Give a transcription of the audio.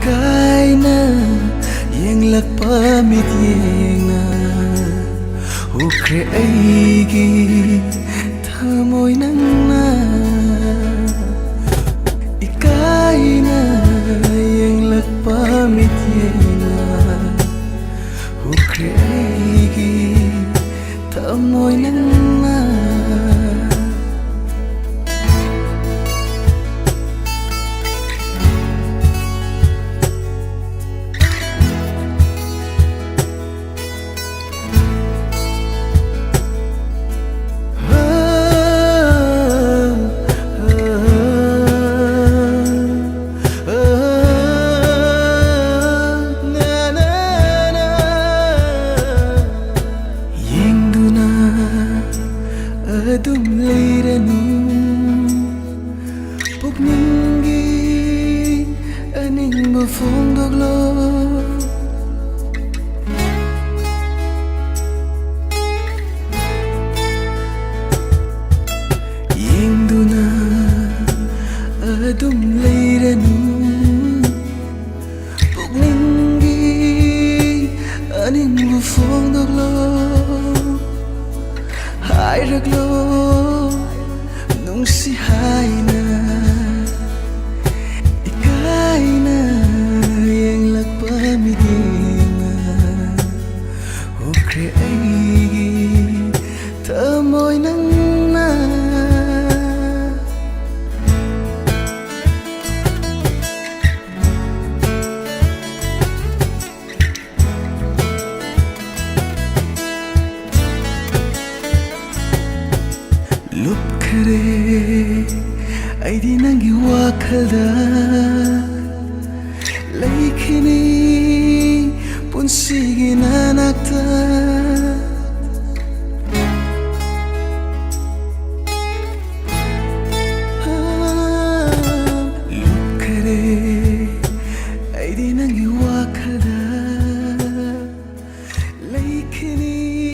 ikaina yeng lakpa mit yengna ukre aigi thamoy nangna ikaina yeng lakpa mit yengna ukre aigi thamoy nangna adum leiranu pugningi aning mafondoglo yengduna adum leiranu pugningi aning mafondoglo hai raglo nung si hai na ikaina yang lakpa midina ukre aigi tamoy nang na lup khare aidi nangi wakhalda laikhini punsigi nanakta lup khare aidi nangi